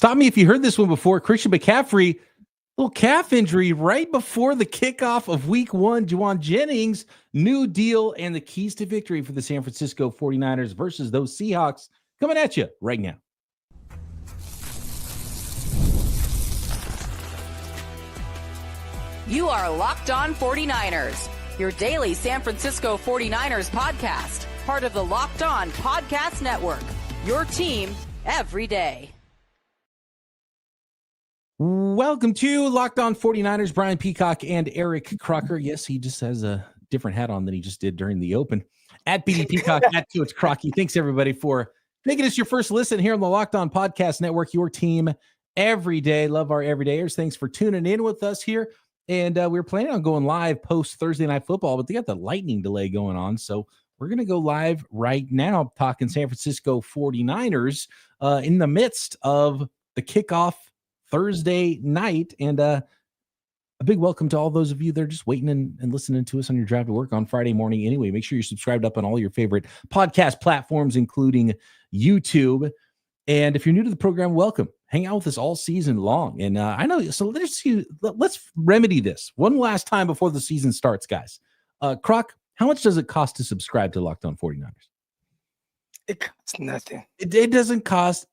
Stop me if you heard this one before. Christian McCaffrey, little calf injury right before the kickoff of week 1. Jauan Jennings, new deal, and the keys to victory for the San Francisco 49ers versus those Seahawks coming at you right now. You are Locked On 49ers, your daily San Francisco 49ers podcast, part of the Locked On Podcast Network, your team every day. Welcome to Locked On 49ers. Brian Peacock and Eric Crocker. Yes, he just has a different hat on than he just did during the open. At BD Peacock, at Coach Crocky. Thanks, everybody, for making us your first listen here on the Locked On Podcast Network, your team every day. Love our everydayers. Thanks for tuning in with us here. And we were planning on going live post Thursday Night Football, but they got the lightning delay going on. So we're going to go live right now talking San Francisco 49ers in the midst of the kickoff Thursday night. And a big welcome to all those of you that are just waiting and listening to us on your drive to work on Friday morning. Anyway, make sure you're subscribed up on all your favorite podcast platforms, including YouTube. And if you're new to the program, welcome. Hang out with us all season long. And I know, so let's remedy this one last time before the season starts, guys. Croc, how much does it cost to subscribe to Locked On 49ers? It costs nothing. It doesn't cost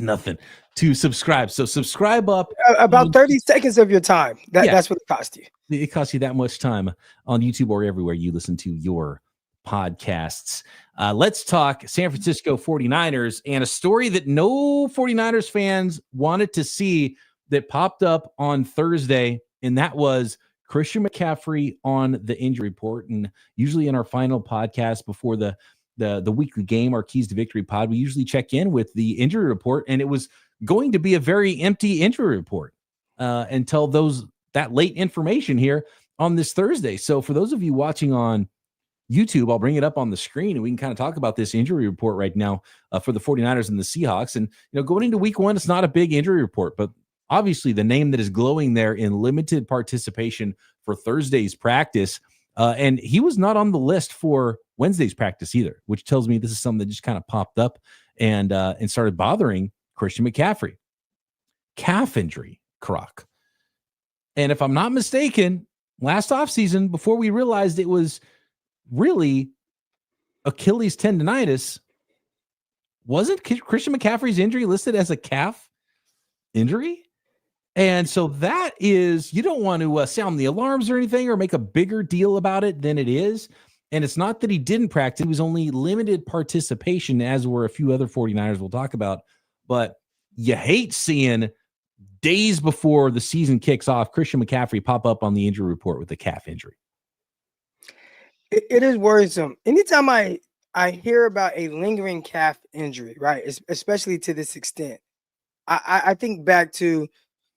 nothing to subscribe. So subscribe up. About 30 seconds of your time. That's what it costs you. It costs you that much time on YouTube or everywhere you listen to your podcasts. Let's talk San Francisco 49ers and a story that no 49ers fans wanted to see that popped up on Thursday, and that was Christian McCaffrey on the injury report. And usually in our final podcast before the weekly game, our Keys to Victory pod, we usually check in with the injury report, and it was going to be a very empty injury report until that late information here on this Thursday. So for those of you watching on YouTube, I'll bring it up on the screen and we can kind of talk about this injury report right now for the 49ers and the Seahawks. And, going into week 1, it's not a big injury report, but obviously the name that is glowing there in limited participation for Thursday's practice. And he was not on the list for Wednesday's practice either, which tells me this is something that just kind of popped up and started bothering Christian McCaffrey. Calf injury, Croc. And if I'm not mistaken, last offseason, before we realized it was really Achilles tendonitis, wasn't Christian McCaffrey's injury listed as a calf injury? And so that is, you don't want to sound the alarms or anything or make a bigger deal about it than it is. And it's not that he didn't practice. It was only limited participation, as were a few other 49ers we'll talk about. But you hate seeing days before the season kicks off, Christian McCaffrey pop up on the injury report with a calf injury. It is worrisome. Anytime I hear about a lingering calf injury, right, especially to this extent, I think back to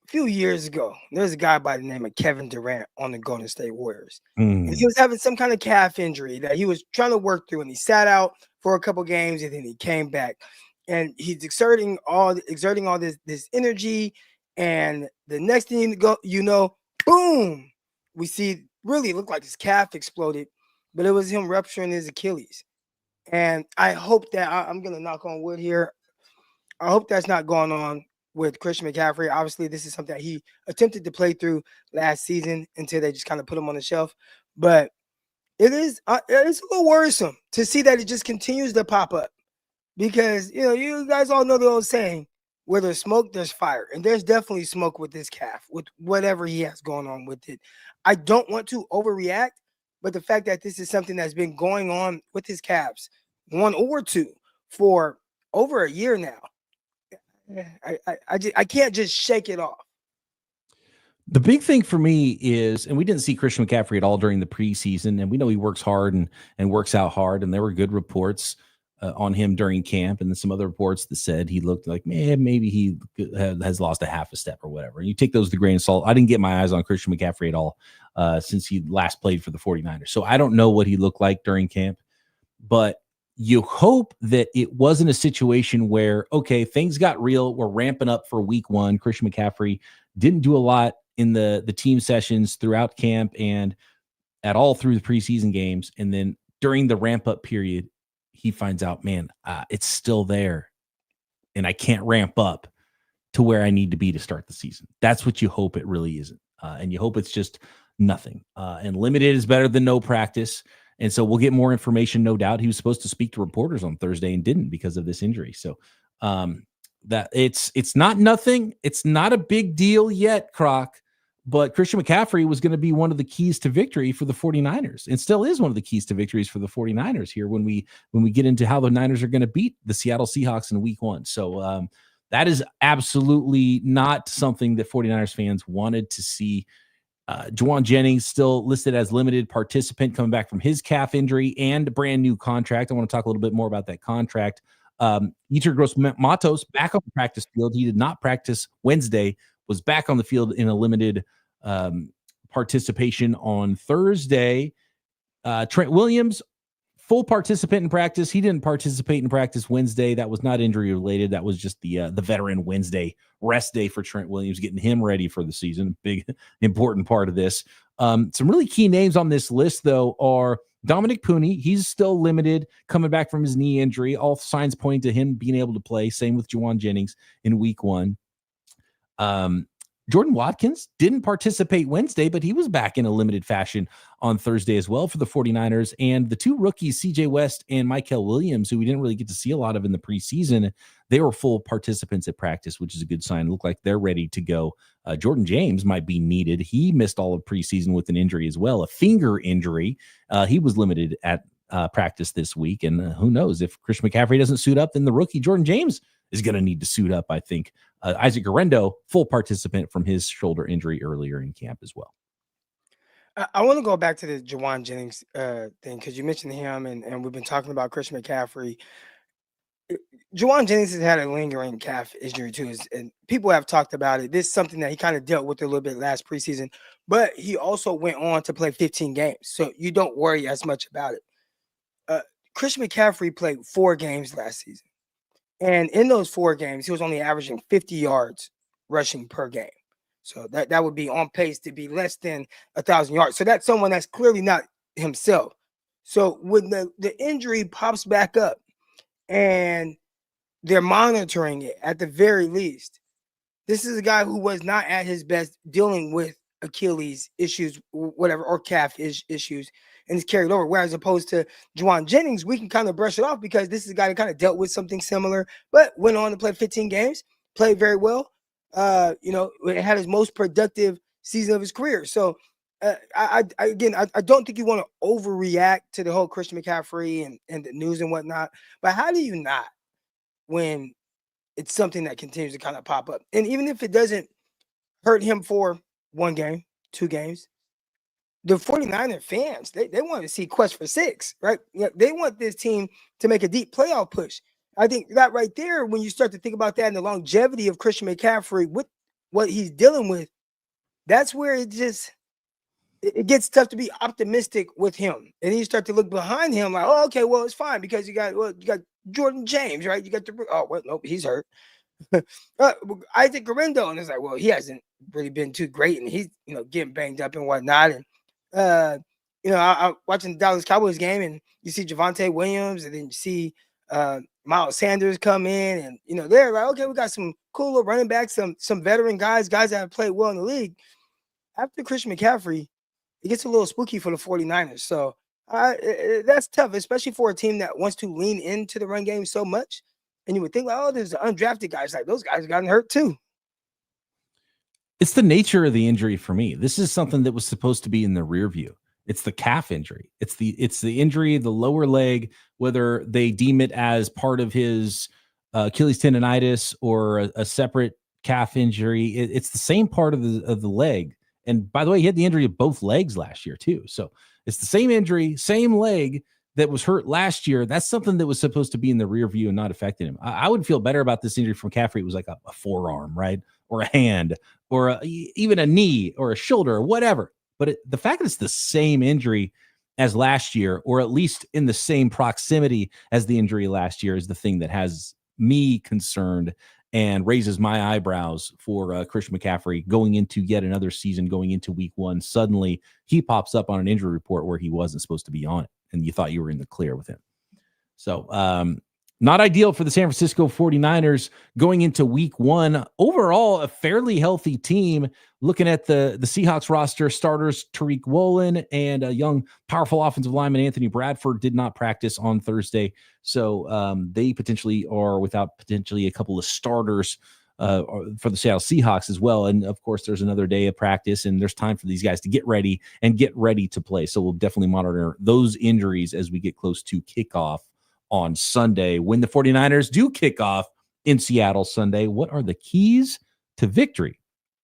a few years ago. There's a guy by the name of Kevin Durant on the Golden State Warriors. And he was having some kind of calf injury that he was trying to work through, and he sat out for a couple games, and then he came back. And he's exerting all this energy, and the next thing you know, boom, we see really looked like his calf exploded. But it was him rupturing his Achilles. And I hope that I'm going to knock on wood here. I hope that's not going on with Christian McCaffrey. Obviously, this is something that he attempted to play through last season until they just kind of put him on the shelf. But it's a little worrisome to see that it just continues to pop up. Because, you guys all know the old saying, where there's smoke, there's fire. And there's definitely smoke with this calf, with whatever he has going on with it. I don't want to overreact. But the fact that this is something that's been going on with his calves, 1 or 2, for over a year now, I can't just shake it off. The big thing for me is, and we didn't see Christian McCaffrey at all during the preseason, and we know he works hard and works out hard, and there were good reports on him during camp, and then some other reports that said he looked like, maybe he has lost a half a step or whatever. And you take those with a grain of salt. I didn't get my eyes on Christian McCaffrey at all since he last played for the 49ers. So I don't know what he looked like during camp, but you hope that it wasn't a situation where, okay, things got real. We're ramping up for week 1. Christian McCaffrey didn't do a lot in the team sessions throughout camp and at all through the preseason games. And then during the ramp up period, he finds out, it's still there and I can't ramp up. to where I need to be to start the season. That's what you hope it really isn't. And you hope it's just nothing. And limited is better than no practice. And so we'll get more information, no doubt. He was supposed to speak to reporters on Thursday and didn't because of this injury. So that it's not nothing. It's not a big deal yet, Croc. But Christian McCaffrey was going to be one of the keys to victory for the 49ers, and still is one of the keys to victories for the 49ers here when we get into how the Niners are going to beat the Seattle Seahawks in week 1. So that is absolutely not something that 49ers fans wanted to see. Jauan Jennings still listed as limited participant coming back from his calf injury and a brand new contract. I want to talk a little bit more about that contract. Yetur Gross-Matos back on the practice field. He did not practice Wednesday, was back on the field in a limited participation on Thursday. Trent Williams, full participant in practice. He didn't participate in practice Wednesday. That was not injury related. That was just the veteran Wednesday rest day for Trent Williams, getting him ready for the season. Big, important part of this. Some really key names on this list, though, are Dominic Pooney. He's still limited, coming back from his knee injury. All signs point to him being able to play. Same with Jauan Jennings in week 1. Jordan Watkins didn't participate Wednesday, but he was back in a limited fashion on Thursday as well for the 49ers. And the two rookies, CJ West and Michael Williams, who we didn't really get to see a lot of in the preseason, they were full participants at practice, which is a good sign. Look like they're ready to go. Jordan James might be needed. He missed all of preseason with an injury as well, a finger injury. He was limited at practice this week. And who knows, if Christian McCaffrey doesn't suit up, then the rookie Jordan James is going to need to suit up, I think. Isaac Guerrero, full participant from his shoulder injury earlier in camp as well. I want to go back to the Jauan Jennings thing, because you mentioned him, and we've been talking about Christian McCaffrey. Jauan Jennings has had a lingering calf injury too, and people have talked about it. This is something that he kind of dealt with a little bit last preseason, but he also went on to play 15 games, so you don't worry as much about it. Christian McCaffrey played 4 games last season. And in those 4 games, he was only averaging 50 yards rushing per game. So that would be on pace to be less than 1,000 yards. So that's someone that's clearly not himself. So when the injury pops back up and they're monitoring it at the very least, this is a guy who was not at his best dealing with Achilles issues, whatever, or calf issues, and it's carried over. Whereas opposed to Jauan Jennings, we can kind of brush it off because this is a guy that kind of dealt with something similar, but went on to play 15 games, played very well. Had his most productive season of his career. So I don't think you want to overreact to the whole Christian McCaffrey and the news and whatnot. But how do you not when it's something that continues to kind of pop up? And even if it doesn't hurt him for 1 game, 2 games, the 49er fans, they want to see Quest for 6, right? They want this team to make a deep playoff push. I think that right there, when you start to think about that and the longevity of Christian McCaffrey with what he's dealing with, that's where it gets tough to be optimistic with him. And then you start to look behind him like, oh, okay, well, it's fine because you got Jordan James, right? You got nope, he's hurt. Isaac Guerrero, and it's like, well, he hasn't really been too great, and he's getting banged up and whatnot. And I watching the Dallas Cowboys game, and you see Javonte Williams, and then you see Miles Sanders come in, and they're like, okay, we got some cooler running backs, some veteran guys that have played well in the league. After Christian McCaffrey, it gets a little spooky for the 49ers. So that's tough, especially for a team that wants to lean into the run game so much. And you would think, like, there's the undrafted guys. Like, those guys gotten hurt too. It's the nature of the injury for me. This is something that was supposed to be in the rear view. It's the calf injury. It's the injury, the lower leg, whether they deem it as part of his Achilles tendonitis or a separate calf injury. It's the same part of the leg. And by the way, he had the injury of both legs last year too. So it's the same injury, same leg that was hurt last year. That's something that was supposed to be in the rear view and not affecting him. I would feel better about this injury from McCaffrey. It was like a forearm, right? Or a hand, or even a knee or a shoulder or whatever. But the fact that it's the same injury as last year, or at least in the same proximity as the injury last year, is the thing that has me concerned and raises my eyebrows for Christian McCaffrey going into yet another season, going into week 1. Suddenly he pops up on an injury report where he wasn't supposed to be on it, and you thought you were in the clear with him. So Not ideal for the San Francisco 49ers going into week one. Overall, a fairly healthy team. Looking at the Seahawks roster, starters Tariq Woolen and a young, powerful offensive lineman Anthony Bradford did not practice on Thursday. So they potentially are without potentially a couple of starters for the Seattle Seahawks as well. And of course, there's another day of practice and there's time for these guys to get ready to play. So we'll definitely monitor those injuries as we get close to kickoff on Sunday. When the 49ers do kick off in Seattle Sunday, what are the keys to victory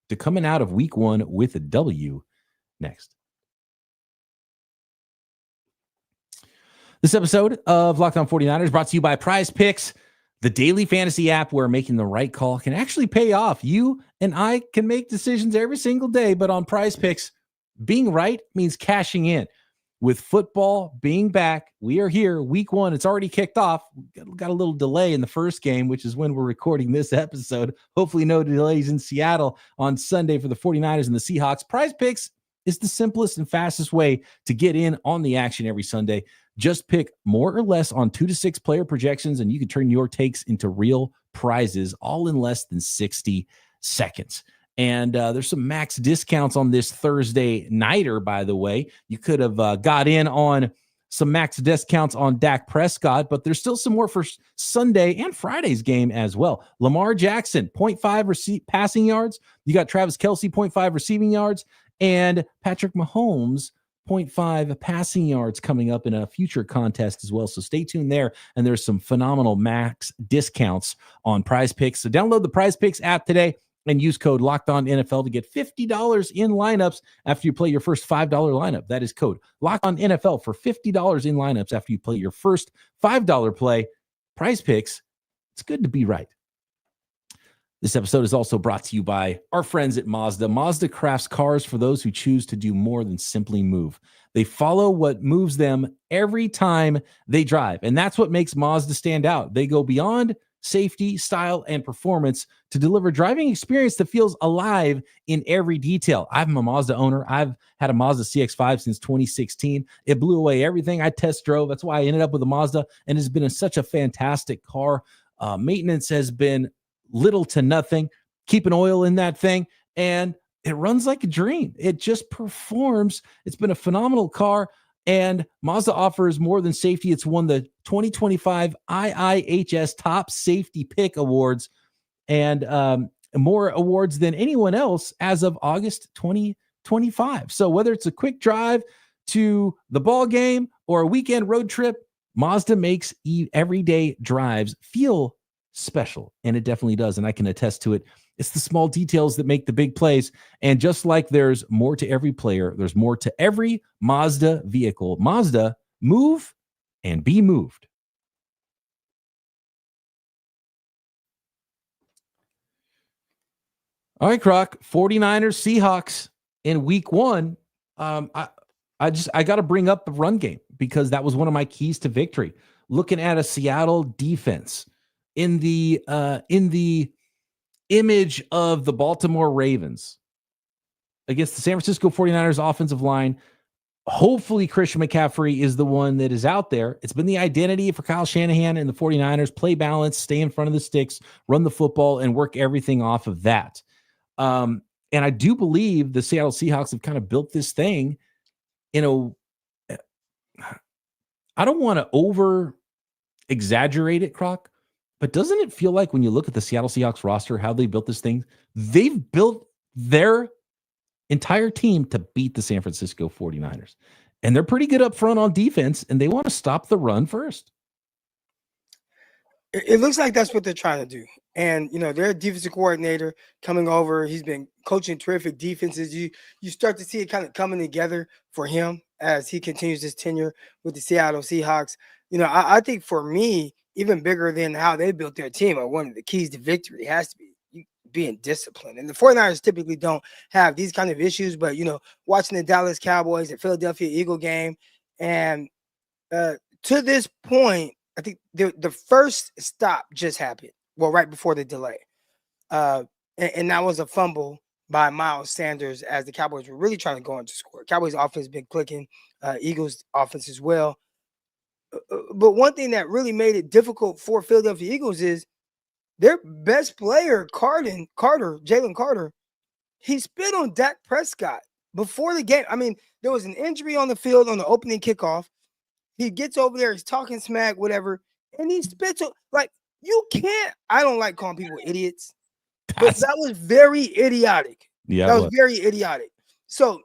to coming out of week one with a W? Next. This episode of Locked On 49ers brought to you by PrizePicks, the daily fantasy app where making the right call can actually pay off. You and I can make decisions every single day, but on PrizePicks, being right means cashing in. With football being back, we are here. Week one, it's already kicked off. Got a little delay in the first game, which is when we're recording this episode. Hopefully no delays in Seattle on Sunday for the 49ers and the Seahawks. PrizePicks is the simplest and fastest way to get in on the action every Sunday. Just pick more or less on 2 to 6 player projections, and you can turn your takes into real prizes all in less than 60 seconds. And there's some max discounts on this Thursday nighter, by the way. You could have got in on some max discounts on Dak Prescott, but there's still some more for Sunday and Friday's game as well. Lamar Jackson, 0.5 passing yards. You got Travis Kelce, 0.5 receiving yards. And Patrick Mahomes, 0.5 passing yards coming up in a future contest as well. So stay tuned there. And there's some phenomenal max discounts on PrizePicks. So download the PrizePicks app today and use code LOCKEDONNFL to get $50 in lineups after you play your first $5 lineup. That is code LOCKEDONNFL for $50 in lineups after you play your first $5 play. PrizePicks, it's good to be right. This episode is also brought to you by our friends at Mazda. Mazda crafts cars for those who choose to do more than simply move. They follow what moves them every time they drive, and that's what makes Mazda stand out. They go beyond safety, style, and performance to deliver driving experience that feels alive in every detail. I'm a Mazda owner. I've had a Mazda CX-5 since 2016. It blew away everything I test drove. That's why I ended up with a Mazda, and it's been such a fantastic car. Maintenance has been little to nothing. Keeping oil in that thing, and it runs like a dream. It just performs. It's been a phenomenal car. And Mazda offers more than safety. It's won the 2025 IIHS Top Safety Pick Awards and more awards than anyone else as of August 2025. So whether it's a quick drive to the ball game or a weekend road trip, Mazda makes everyday drives feel special. And it definitely does. And I can attest to it. It's the small details that make the big plays. And just like there's more to every player, there's more to every Mazda vehicle. Mazda, move and be moved. All right, Croc, 49ers, Seahawks in week one. I got to bring up the run game because that was one of my keys to victory. Looking at a Seattle defense in the image of the Baltimore Ravens against the San Francisco 49ers offensive line. Hopefully Christian McCaffrey is the one that is out there. It's been the identity for Kyle Shanahan and the 49ers. Play balance, stay in front of the sticks, run the football, and work everything off of that. And I do believe the Seattle Seahawks have kind of built this thing in a, I don't want to over exaggerate it, Croc, but doesn't it feel like when you look at the Seattle Seahawks roster, how they built this thing, they've built their entire team to beat the San Francisco 49ers. And they're pretty good up front on defense, and they want to stop the run first. It looks like that's what they're trying to do. And, their defensive coordinator coming over, he's been coaching terrific defenses. You start to see it kind of coming together for him as he continues his tenure with the Seattle Seahawks. I think for me, even bigger than how they built their team, or one of the keys to victory has to be being disciplined. And the 49ers typically don't have these kind of issues, but, watching the Dallas Cowboys and Philadelphia Eagle game, and to this point, I think the first stop just happened, right before the delay. And that was a fumble by Miles Sanders as the Cowboys were really trying to go on to score. Cowboys offense been clicking, Eagles offense as well. But one thing that really made it difficult for Philadelphia Eagles is their best player, Jalen Carter, he spit on Dak Prescott before the game. I mean, there was an injury on the field on the opening kickoff. He gets over there, he's talking smack, whatever, and he spits on, like, you can't. I don't like calling people idiots, but that was very idiotic. Yeah, that was very idiotic. So,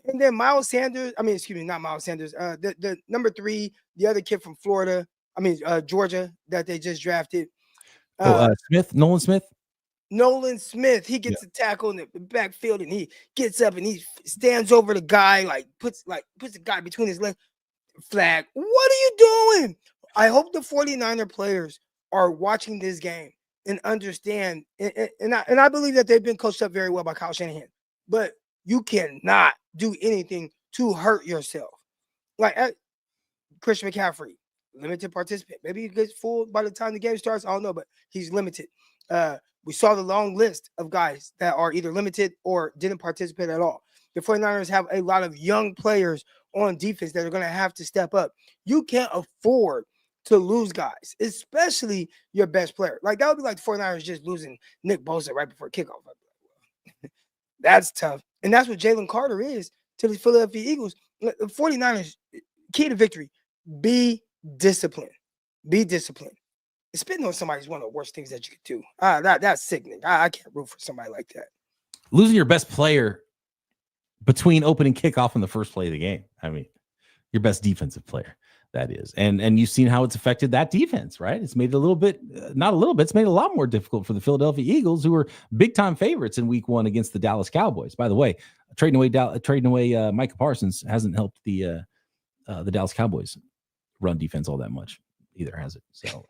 and then Miles Sanders, not Miles Sanders, the number 3, the other kid from Florida, Georgia, that they just drafted. Nolan Smith. He gets a tackle in the backfield, and he gets up and he stands over the guy, puts the guy between his legs. Flag. What are you doing? I hope the 49er players are watching this game and understand. And I believe that they've been coached up very well by Kyle Shanahan. But you cannot do anything to hurt yourself. Like Christian McCaffrey, limited participant. Maybe he gets fooled by the time the game starts. I don't know, but he's limited. We saw the long list of guys that are either limited or didn't participate at all. The 49ers have a lot of young players on defense that are going to have to step up. You can't afford to lose guys, especially your best player. Like, that would be like the 49ers just losing Nick Bosa right before kickoff. That's tough. And that's what Jalen Carter is to the Philadelphia Eagles. The 49ers, key to victory, be disciplined. Be disciplined. Spitting on somebody is one of the worst things that you could do. That's sickening. I can't root for somebody like that. Losing your best player between opening kickoff and the first play of the game. I mean, your best defensive player, that is. And you've seen how it's affected that defense, right? It's made it a little bit, not a little bit, it's made it a lot more difficult for the Philadelphia Eagles, who were big-time favorites in week 1 against the Dallas Cowboys. By the way, trading away Micah Parsons hasn't helped the Dallas Cowboys run defense all that much either, has it? So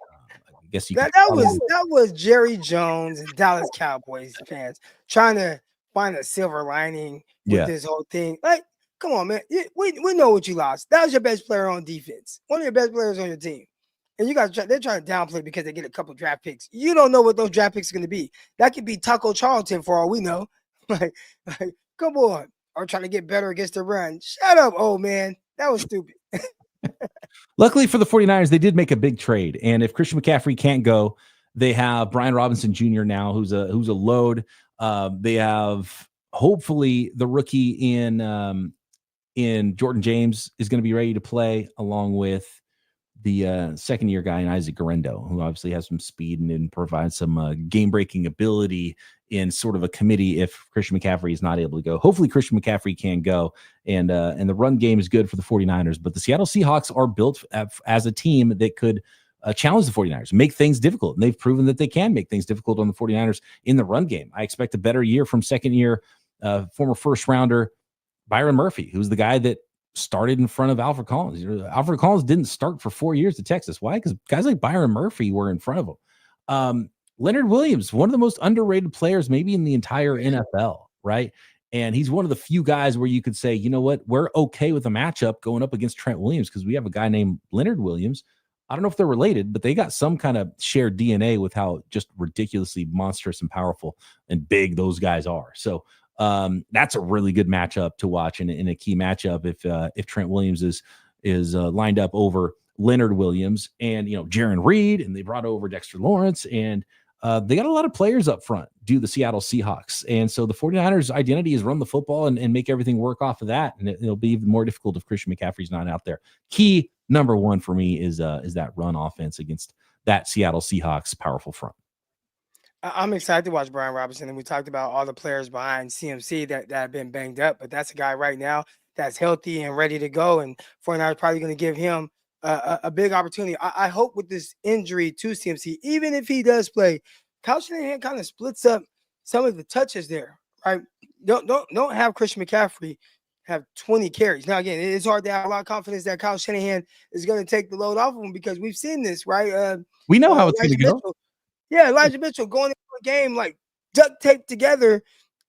I guess you that was Jerry Jones and Dallas Cowboys fans trying to find a silver lining with this whole thing. Like, come on, man. We know what you lost. That was your best player on defense. One of your best players on your team. And you guys, they're trying to downplay because they get a couple draft picks. You don't know what those draft picks are going to be. That could be Taco Charlton for all we know. Like, come on. Or trying to get better against the run. Shut up, old man. That was stupid. Luckily for the 49ers, they did make a big trade. And if Christian McCaffrey can't go, they have Brian Robinson Jr. now, who's a load. They have hopefully the rookie in Jordan James is going to be ready to play, along with the second-year guy in Isaac Guerrero, who obviously has some speed and provides some game-breaking ability in sort of a committee if Christian McCaffrey is not able to go. Hopefully Christian McCaffrey can go, and the run game is good for the 49ers. But the Seattle Seahawks are built as a team that could challenge the 49ers, make things difficult. And they've proven that they can make things difficult on the 49ers in the run game. I expect a better year from second-year former first-rounder Byron Murphy, who's the guy that started in front of Alfred Collins. Alfred Collins didn't start for 4 years at Texas. Why? Because guys like Byron Murphy were in front of him. Leonard Williams, one of the most underrated players maybe in the entire NFL, right? And he's one of the few guys where you could say, you know what, we're okay with a matchup going up against Trent Williams because we have a guy named Leonard Williams. I don't know if they're related, but they got some kind of shared DNA with how just ridiculously monstrous and powerful and big those guys are. So that's a really good matchup to watch in a key matchup if Trent Williams is lined up over Leonard Williams and, Jaron Reed, and they brought over Dexter Lawrence, and they got a lot of players up front, the Seattle Seahawks. And so the 49ers identity is run the football and make everything work off of that. And it'll be even more difficult if Christian McCaffrey's not out there. Key number one for me is that run offense against that Seattle Seahawks powerful front. I'm excited to watch Brian Robinson. And we talked about all the players behind CMC that have been banged up, but that's a guy right now that's healthy and ready to go. And 49ers probably going to give him a big opportunity. I hope with this injury to CMC, even if he does play, Kyle Shanahan kind of splits up some of the touches there, right? Don't have Christian McCaffrey have 20 carries. Now, again, it's hard to have a lot of confidence that Kyle Shanahan is going to take the load off of him because we've seen this, right? We know how it's going to go. Yeah, Elijah Mitchell going into a game like duct taped together,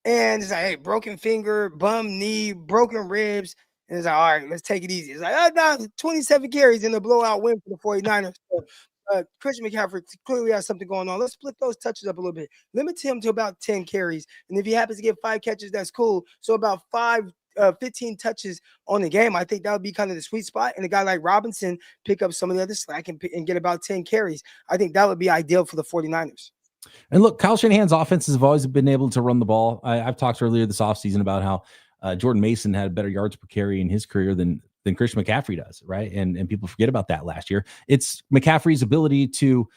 and it's like, hey, broken finger, bum knee, broken ribs. And it's like, all right, let's take it easy. It's like, 27 carries in a blowout win for the 49ers. So, Christian McCaffrey clearly has something going on. Let's split those touches up a little bit. Limit him to about 10 carries. And if he happens to get 5 catches, that's cool. So about 5 15 touches on the game. I think that would be kind of the sweet spot. And a guy like Robinson pick up some of the other slack and get about 10 carries. I think that would be ideal for the 49ers. And look, Kyle Shanahan's offenses have always been able to run the ball. I've talked earlier this offseason about how Jordan Mason had better yards per carry in his career than Christian McCaffrey does, right? And people forget about that last year. It's McCaffrey's ability to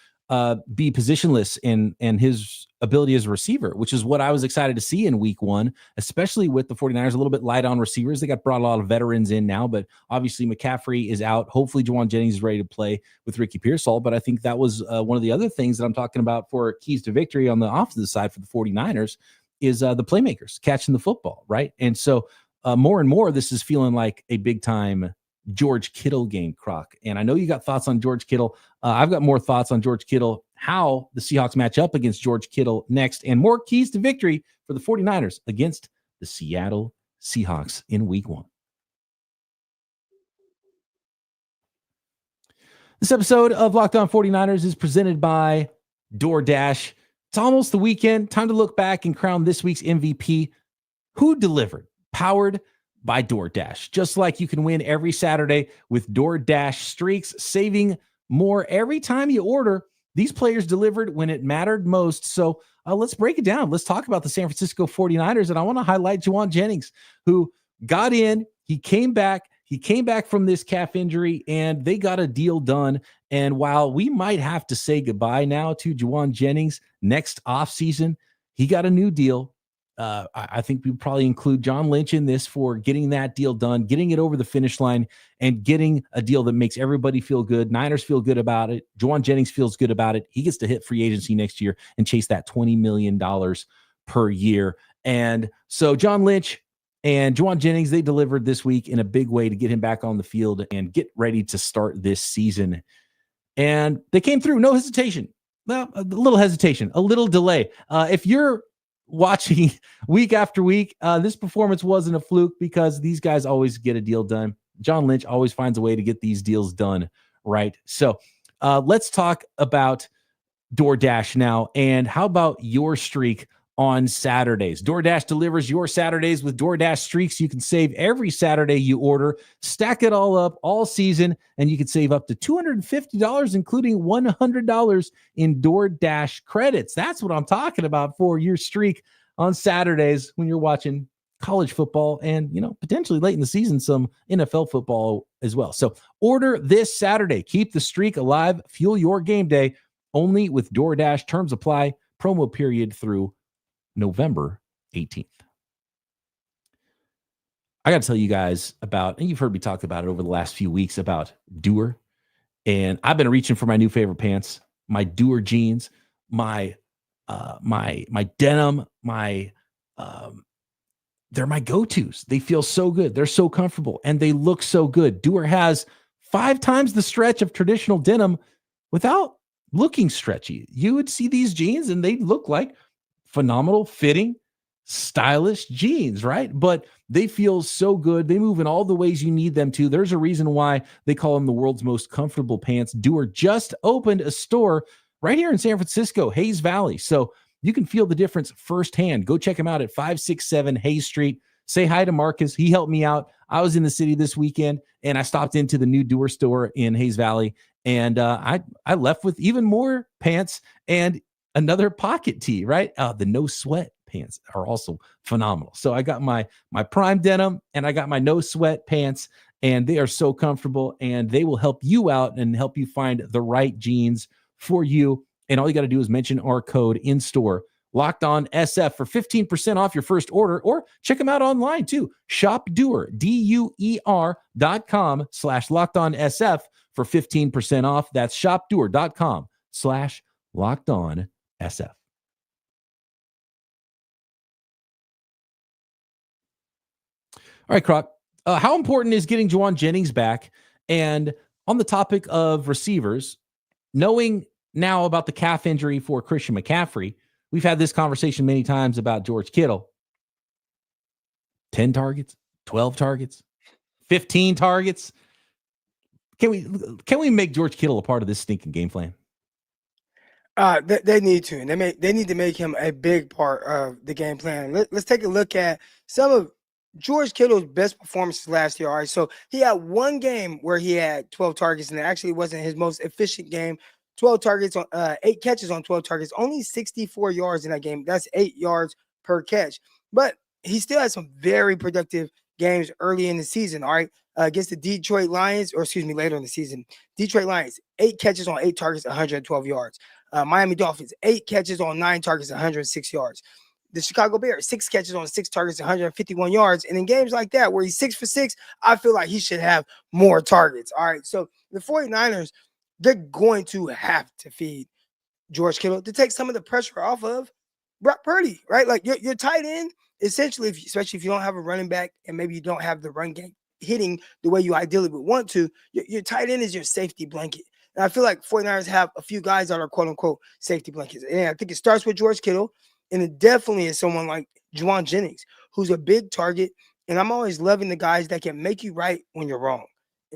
be positionless and his ability as a receiver, which is what I was excited to see in week 1, especially with the 49ers a little bit light on receivers. They brought a lot of veterans in now, but obviously McCaffrey is out. Hopefully Jauan Jennings is ready to play with Ricky Pearsall. But I think that was one of the other things that I'm talking about for keys to victory on the offensive side for the 49ers is the playmakers catching the football, right? And so more and more, this is feeling like a big time George Kittle game, Croc. And I know you got thoughts on George Kittle. I've got more thoughts on George Kittle, how the Seahawks match up against George Kittle next, and more keys to victory for the 49ers against the Seattle Seahawks in week 1. This episode of Locked On 49ers is presented by DoorDash. It's almost the weekend. Time to look back and crown this week's MVP. Who delivered? Powered by DoorDash. Just like you can win every Saturday with DoorDash Streaks, saving more every time you order. These players delivered when it mattered most. So let's break it down. Let's talk about the San Francisco 49ers. And I want to highlight Jauan Jennings, who got in. He came back. He came back from this calf injury, and they got a deal done. And while we might have to say goodbye now to Jauan Jennings next offseason, he got a new deal. I think we probably include John Lynch in this for getting that deal done, getting it over the finish line, and getting a deal that makes everybody feel good. Niners feel good about it. Jauan Jennings feels good about it. He gets to hit free agency next year and chase that $20 million per year. And so John Lynch and Jauan Jennings, they delivered this week in a big way to get him back on the field and get ready to start this season. And they came through, no hesitation. Well, a little hesitation, a little delay. If you're watching week after week, this performance wasn't a fluke because these guys always get a deal done. John Lynch always finds a way to get these deals done, right? So let's talk about DoorDash now. And how about your streak on Saturdays? DoorDash delivers your Saturdays with DoorDash Streaks. You can save every Saturday you order, stack it all up all season, and you can save up to $250, including $100 in DoorDash credits. That's what I'm talking about for your streak on Saturdays when you're watching college football and, potentially late in the season, some NFL football as well. So order this Saturday. Keep the streak alive. Fuel your game day only with DoorDash. Terms apply. Promo period through November 18th. I got to tell you guys about, and you've heard me talk about it over the last few weeks, about Doer. And I've been reaching for my new favorite pants, my Doer jeans, my denim, they're my go-tos. They feel so good. They're so comfortable and they look so good. Doer has 5 times the stretch of traditional denim without looking stretchy. You would see these jeans and they look like phenomenal fitting, stylish jeans, right? But they feel so good. They move in all the ways you need them to. There's a reason why they call them the world's most comfortable pants. Doer just opened a store right here in San Francisco, Hayes Valley. So you can feel the difference firsthand. Go check them out at 567 Hayes Street. Say hi to Marcus. He helped me out. I was in the city this weekend and I stopped into the new Doer store in Hayes Valley. And I left with even more pants and another pocket tee, right? The no sweat pants are also phenomenal. So I got my prime denim and I got my no sweat pants, and they are so comfortable and they will help you out and help you find the right jeans for you. And all you got to do is mention our code in store, Locked On SF, for 15% off your first order, or check them out online too. Shop Doer, DUER.com/LockedOnSF for 15% off. That's shopdoer.com/LockedOnSF. All right, Croc. How important is getting Jauan Jennings back? And on the topic of receivers, knowing now about the calf injury for Christian McCaffrey, we've had this conversation many times about George Kittle. 10 targets, 12 targets, 15 targets. Can we make George Kittle a part of this stinking game plan? They need to, and they need to make him a big part of the game plan. Let's take a look at some of George Kittle's best performances last year. All right, so he had one game where he had 12 targets, and it actually wasn't his most efficient game. 12 targets on 8 catches on 12 targets, only 64 yards in that game. That's 8 yards per catch. But he still had some very productive games early in the season. All right, against the Detroit Lions, or excuse me, later in the season, Detroit Lions, 8 catches on 8 targets, 112 yards. Miami Dolphins, 8 catches on 9 targets, 106 yards. The Chicago Bears, 6 catches on 6 targets, 151 yards. And in games like that, where he's 6 for 6, I feel like he should have more targets. All right. So the 49ers, they're going to have to feed George Kittle to take some of the pressure off of Brock Purdy, right? Like your tight end, essentially, especially if you don't have a running back and maybe you don't have the run game hitting the way you ideally would want to, your tight end is your safety blanket. And I feel like 49ers have a few guys that are quote unquote safety blankets. And I think it starts with George Kittle. And it definitely is someone like Jauan Jennings, who's a big target. And I'm always loving the guys that can make you right when you're wrong.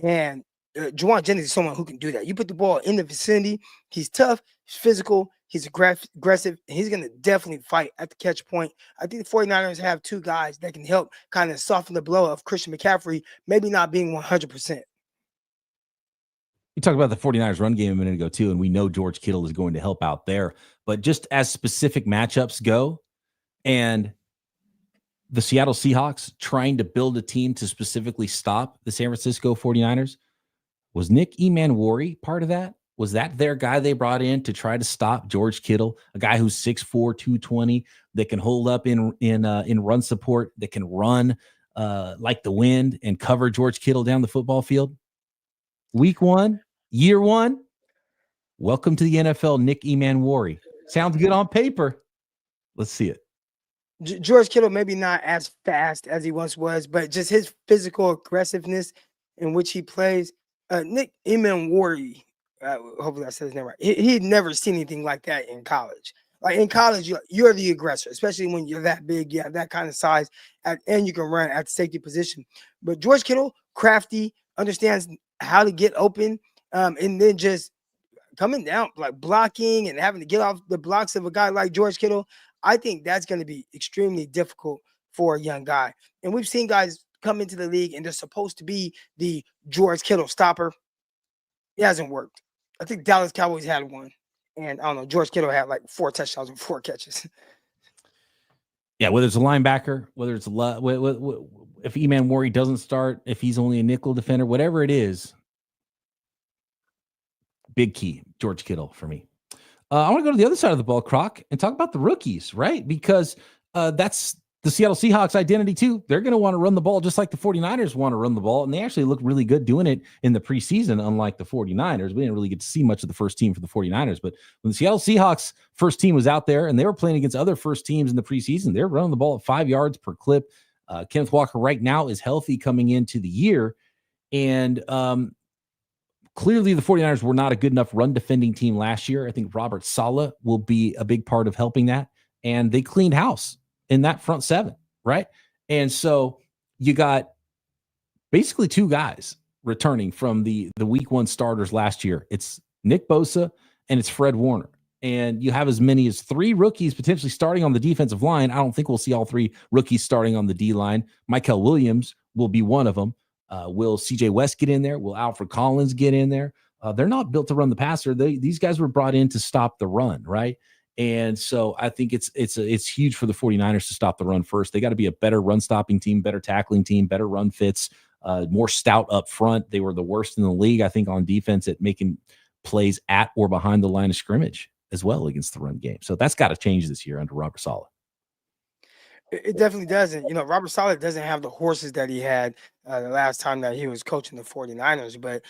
And Jauan Jennings is someone who can do that. You put the ball in the vicinity. He's tough. He's physical. He's aggressive. And he's going to definitely fight at the catch point. I think the 49ers have two guys that can help kind of soften the blow of Christian McCaffrey, maybe not being 100%. You talked about the 49ers run game a minute ago, too, and we know George Kittle is going to help out there. But just as specific matchups go, and the Seattle Seahawks trying to build a team to specifically stop the San Francisco 49ers, was Nick Emanwari part of that? Was that their guy they brought in to try to stop George Kittle, a guy who's 6'4", 220, that can hold up in run support, that can run like the wind and cover George Kittle down the football field? Week 1, year 1, welcome to the NFL, Nick Emanwari. Sounds good on paper. Let's see it. George Kittle maybe not as fast as he once was, but just his physical aggressiveness in which he plays. Nick Emanwari, hopefully I said his name right. He'd never seen anything like that in college. Like in college, you're the aggressor, especially when you're that big, you have that kind of size, and you can run at the safety position. But George Kittle, crafty, understands how to get open, and then just coming down, like blocking and having to get off the blocks of a guy like George Kittle. I think that's going to be extremely difficult for a young guy. And we've seen guys come into the league and they're supposed to be the George Kittle stopper. It hasn't worked. I think Dallas Cowboys had one. And I don't know, George Kittle had like 4 touchdowns and 4 catches. Yeah, whether it's a linebacker, whether it's if Emanwari doesn't start, if he's only a nickel defender, whatever it is, big key, George Kittle for me. I want to go to the other side of the ball, Croc, and talk about the rookies, right? Because that's the Seattle Seahawks identity too. They're going to want to run the ball just like the 49ers want to run the ball, and they actually look really good doing it in the preseason, unlike the 49ers. We didn't really get to see much of the first team for the 49ers, but when the Seattle Seahawks first team was out there and they were playing against other first teams in the preseason, they're running the ball at 5 yards per clip. Kenneth Walker right now is healthy coming into the year, and clearly the 49ers were not a good enough run defending team last year. I think Robert Saleh will be a big part of helping that, and they cleaned house in that front 7, right? And so you got basically 2 guys returning from the week 1 starters last year. It's Nick Bosa and it's Fred Warner. And you have as many as 3 rookies potentially starting on the defensive line. I don't think we'll see all 3 rookies starting on the D-line. Michael Williams will be one of them. Will CJ West get in there? Will Alfred Collins get in there? They're not built to run the passer. These guys were brought in to stop the run, right? And so I think it's huge for the 49ers to stop the run first. They got to be a better run stopping team, better tackling team, better run fits, more stout up front. They were the worst in the league, I think, on defense at making plays at or behind the line of scrimmage as well against the run game. So that's got to change this year under Robert Saleh. It definitely doesn't. You know, Robert Saleh doesn't have the horses that he had the last time that he was coaching the 49ers, but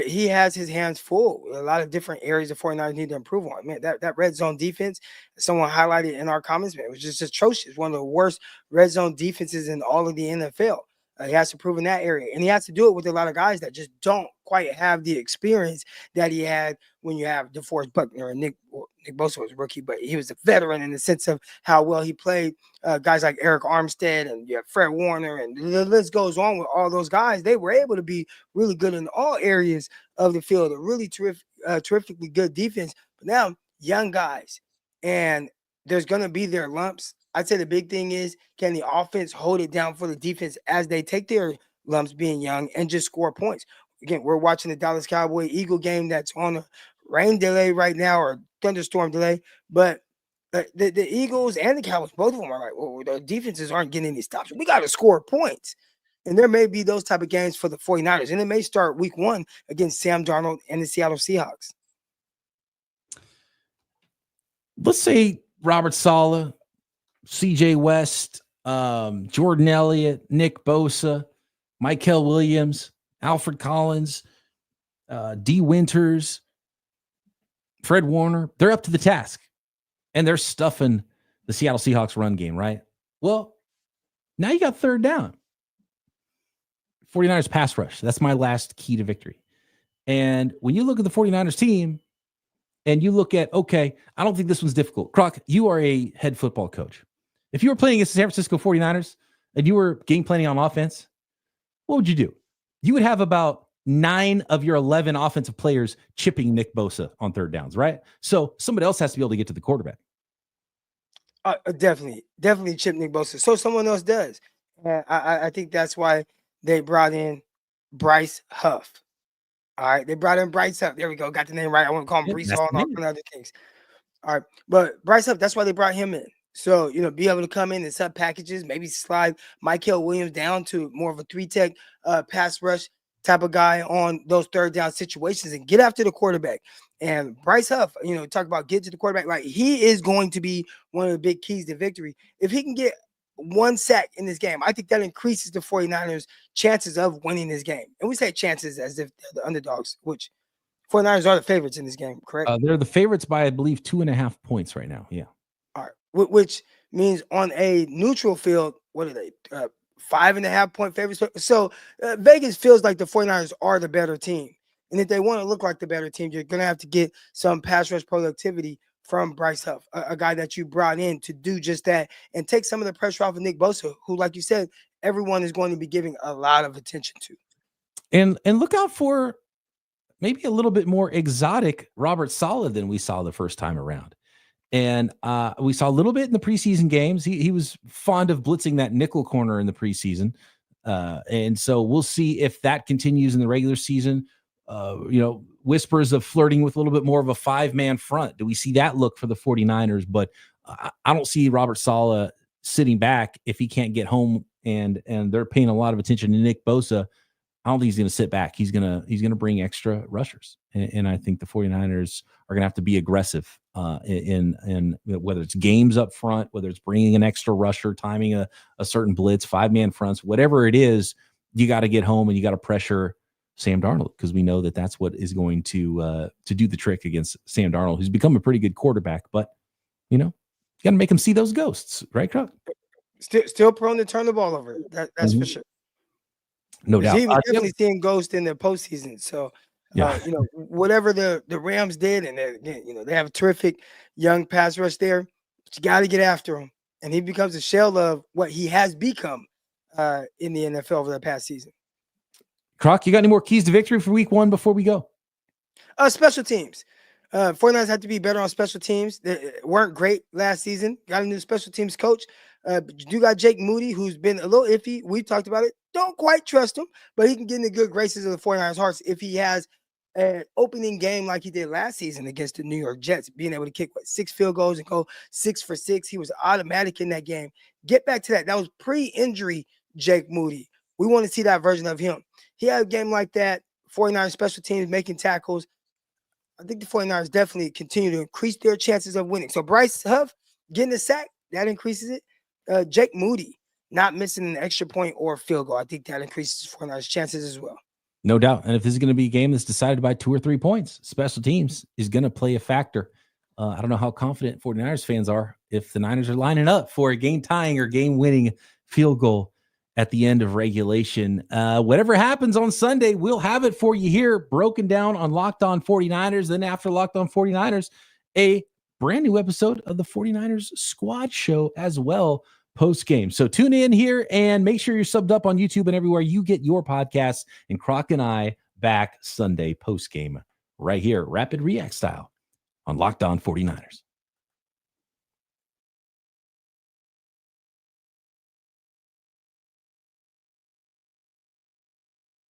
he has his hands full. A lot of different areas the 49ers need to improve on. Man, that red zone defense, someone highlighted in our comments, man, it was just atrocious. One of the worst red zone defenses in all of the NFL. He has to improve in that area, and he has to do it with a lot of guys that just don't quite have the experience that he had when you have DeForest Buckner and Nick Bosa was a rookie, but he was a veteran in the sense of how well he played. Guys like Eric Armstead and you have Fred Warner, and the list goes on with all those guys. They were able to be really good in all areas of the field, a really terrifically good defense. But now, young guys, and there's going to be their lumps. I'd say the big thing is, can the offense hold it down for the defense as they take their lumps being young and just score points? Again, we're watching the Dallas Cowboy Eagle game that's on a rain delay right now or thunderstorm delay, but the Eagles and the Cowboys, both of them are like, well, the defenses aren't getting any stops. We got to score points. And there may be those type of games for the 49ers, and it may start week 1 against Sam Darnold and the Seattle Seahawks. Let's say Robert Saleh, CJ West, Jordan Elliott, Nick Bosa, Mykel Williams, Alfred Collins, D. Winters, Fred Warner. They're up to the task, and they're stuffing the Seattle Seahawks run game, right? Well, now you got third down. 49ers pass rush. That's my last key to victory. And when you look at the 49ers team and you look at, okay, I don't think this one's difficult. Croc, you are a head football coach. If you were playing against the San Francisco 49ers and you were game planning on offense, what would you do? You would have about 9 of your 11 offensive players chipping Nick Bosa on third downs, right? So somebody else has to be able to get to the quarterback. Definitely chip Nick Bosa. So someone else does. I think that's why they brought in Bryce Huff. All right, they brought in Bryce Huff. There we go. Got the name right. I want to call him Brees Hall and all other things. All right, but Bryce Huff, that's why they brought him in. So, be able to come in and sub packages, maybe slide Mykel Williams down to more of a 3-tech pass rush type of guy on those third down situations and get after the quarterback. And Bryce Huff, talk about get to the quarterback. Like, he is going to be one of the big keys to victory. If he can get 1 sack in this game, I think that increases the 49ers' chances of winning this game. And we say chances as if they're the underdogs, which 49ers are the favorites in this game, correct? They're the favorites by, I believe, 2.5 points right now. Yeah. All right. Which means on a neutral field, what are they? 5.5 point favorites. So Vegas feels like the 49ers are the better team. And if they want to look like the better team, you're going to have to get some pass rush productivity from Bryce Huff, a guy that you brought in to do just that and take some of the pressure off of Nick Bosa, who, like you said, everyone is going to be giving a lot of attention to. And look out for maybe a little bit more exotic Robert Saleh than we saw the first time around. And we saw a little bit in the preseason games. He was fond of blitzing that nickel corner in the preseason. And so we'll see if that continues in the regular season. Whispers of flirting with a little bit more of a 5-man front. Do we see that look for the 49ers? But I don't see Robert Saleh sitting back if he can't get home and they're paying a lot of attention to Nick Bosa. I don't think he's going to sit back. He's going to bring extra rushers. And I think the 49ers are going to have to be aggressive in whether it's games up front, whether it's bringing an extra rusher, timing a certain blitz, 5-man fronts, whatever it is, you got to get home and you got to pressure Sam Darnold, because we know that that's what is going to do the trick against Sam Darnold, who's become a pretty good quarterback. But, you got to make him see those ghosts, right, Croc? Still prone to turn the ball over. That's for sure. No doubt. He's definitely seeing ghosts in the postseason. So, whatever the Rams did, and they have a terrific young pass rush there, but you got to get after him. And he becomes a shell of what he has become in the NFL over the past season. Croc, you got any more keys to victory for week 1 before we go? Special teams. 49ers have to be better on special teams. They weren't great last season. Got a new special teams coach. But you do got Jake Moody, who's been a little iffy. We've talked about it. Don't quite trust him, but he can get in the good graces of the 49ers' hearts if he has an opening game like he did last season against the New York Jets, being able to kick 6 field goals and go 6 for 6. He was automatic in that game. Get back to that. That was pre-injury Jake Moody. We want to see that version of him. He had a game like that, 49ers special teams making tackles. I think the 49ers definitely continue to increase their chances of winning. So Bryce Huff getting a sack, that increases it. Jake Moody not missing an extra point or field goal, I think that increases 49ers chances as well. No doubt. And if this is going to be a game that's decided by 2 or 3 points, special teams is going to play a factor. I don't know how confident 49ers fans are if the Niners are lining up for a game-tying or game-winning field goal at the end of regulation. Whatever happens on Sunday, we'll have it for you here, broken down on Locked On 49ers. Then after Locked On 49ers, a brand new episode of the 49ers Squad Show as well, post-game. So tune in here and make sure you're subbed up on YouTube and everywhere you get your podcasts. And Croc and I back Sunday post-game right here, Rapid React style on Locked On 49ers.